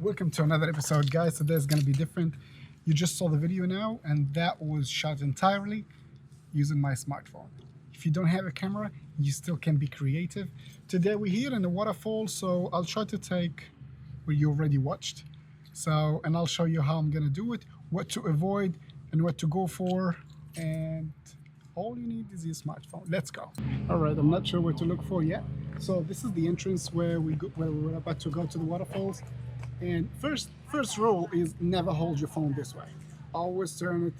Welcome to another episode, guys. Today is going to be different. You just saw the video now, and that was shot entirely using my smartphone. If you don't have a camera, you still can be creative. Today we're here in the waterfall, so I'll try to take what you already watched. And I'll show you how I'm going to do it, what to avoid and what to go for, and all you need is your smartphone. Let's go. All right, I'm not sure what to look for yet. So this is the entrance where we're about to go to the waterfalls. And first rule is never hold your phone this way. Always turn it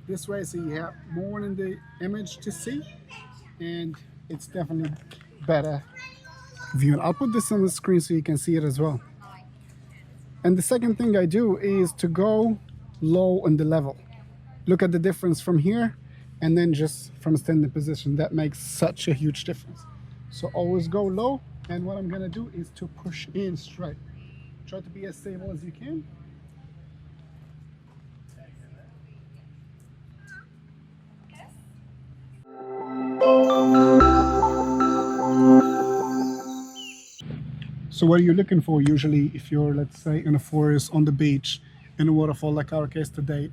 this way so you have more in the image to see, and it's definitely better view. I'll put this on the screen so you can see it as well. And the second thing I do is to go low on the level. Look at the difference from here and then just from standing position. That makes such a huge difference. So always go low, and what I'm gonna do is to push in straight. Try to be as stable as you can. So what are you looking for usually if you're, let's say, in a forest, on the beach, in a waterfall like our case today?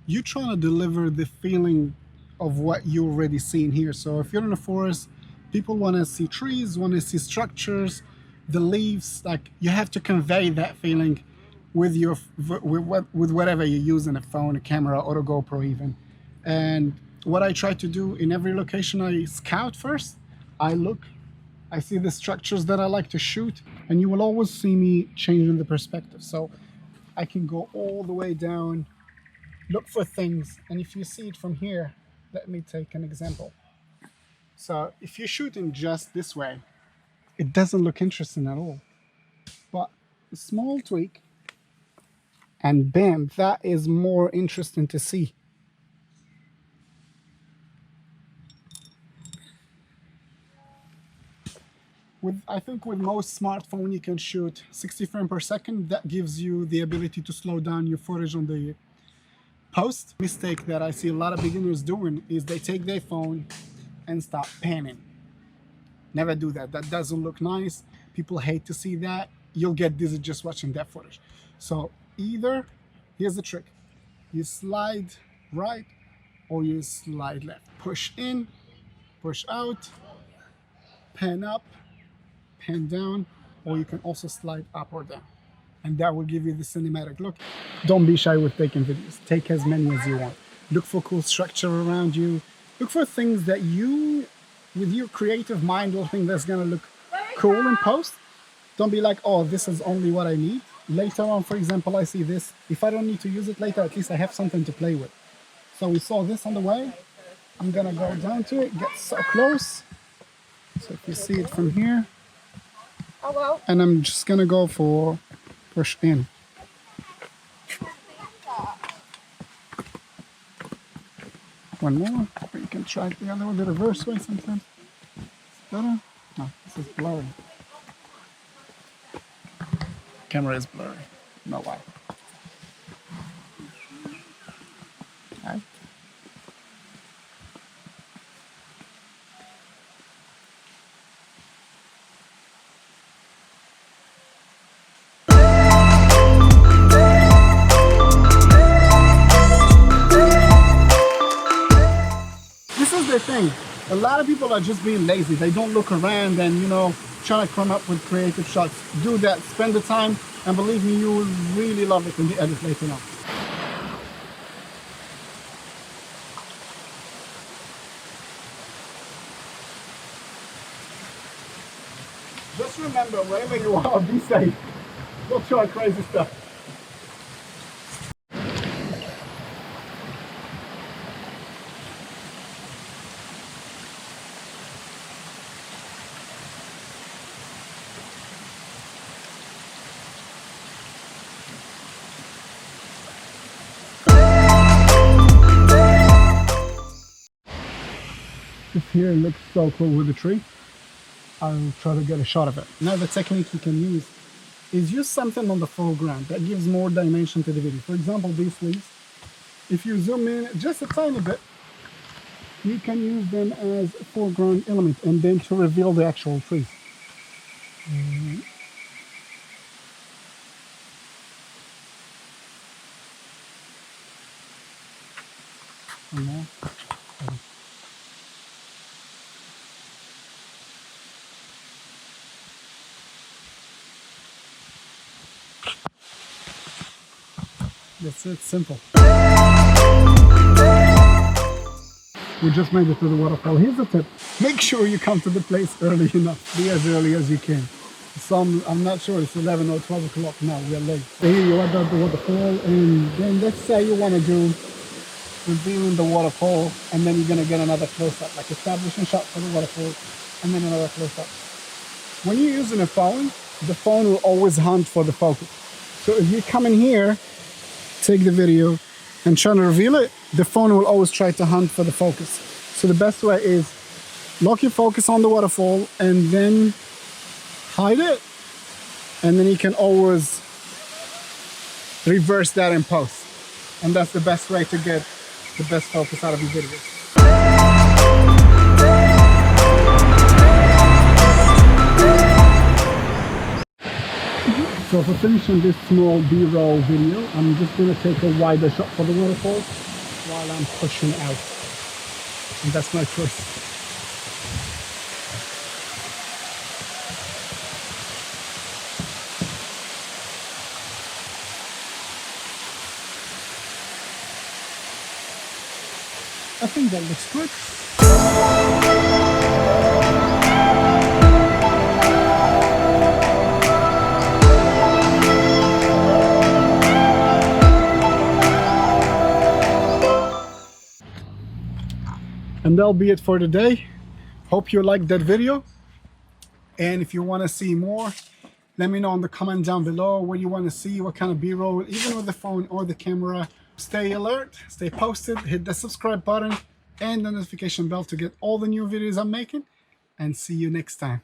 You're trying to deliver the feeling of what you already seen here. So if you're in a forest, people want to see trees, want to see structures, the leaves. Like, you have to convey that feeling with your with whatever you use in a phone, a camera, or a GoPro even. And what I try to do in every location, I scout first. I look, I see the structures that I like to shoot, and you will always see me changing the perspective. So I can go all the way down, look for things, and if you see it from here, let me take an example. So if you're shooting just this way, it doesn't look interesting at all. But a small tweak, and bam, that is more interesting to see. I think with most smartphone you can shoot 60 frames per second. That gives you the ability to slow down your footage on the post. Mistake that I see a lot of beginners doing is they take their phone and start panning. Never do that. That doesn't look nice. People hate to see that. You'll get dizzy just watching that footage. So either, here's the trick, you slide right or you slide left. Push in, push out, pan up, pan down, or you can also slide up or down. And that will give you the cinematic look. Don't be shy with taking videos. Take as many as you want. Look for cool structure around you. Look for things that you, with your creative mind, will think that's gonna look cool in post. Don't be like, oh, this is only what I need. Later on, for example, I see this. If I don't need to use it later, at least I have something to play with. So we saw this on the way. I'm gonna go down to it, get so close. So if you see it from here, and I'm just gonna go for push in. One more, or you can try it the other way, the reverse way sometimes. It's better. No, this is blurry. Camera is blurry. No why. Okay. This is the thing. A lot of people are just being lazy. They don't look around and, trying to come up with creative shots. Do that. Spend the time, and believe me, you will really love it in the edit later on. Just remember, wherever you are, be safe. Don't try crazy stuff. This here looks so cool with the tree. I'll try to get a shot of it. Now the technique you can use is use something on the foreground that gives more dimension to the video. For example, these leaves. If you zoom in just a tiny bit, you can use them as a foreground element and then to reveal the actual tree. One more. That's it, simple. We just made it to the waterfall. Here's the tip. Make sure you come to the place early enough. Be as early as you can. I'm not sure, it's 11 or 12 o'clock now, we're late. So here you are at the waterfall, and then let's say you want to do revealing the waterfall, and then you're going to get another close-up, like establishing shot for the waterfall, and then another close-up. When you're using a phone, the phone will always hunt for the focus. So if you come in here, take the video, and try to reveal it, the phone will always try to hunt for the focus. So the best way is lock your focus on the waterfall and then hide it, and then you can always reverse that in post. And that's the best way to get the best focus out of your videos. So for finishing this small B-roll video, I'm just going to take a wider shot for the waterfall while I'm pushing out. And that's my choice. I think that looks good. And that'll be it for today. Hope you liked that video. And if you want to see more, let me know in the comment down below what you want to see, what kind of B-roll, even with the phone or the camera. Stay alert, stay posted, hit the subscribe button and the notification bell to get all the new videos I'm making. And see you next time.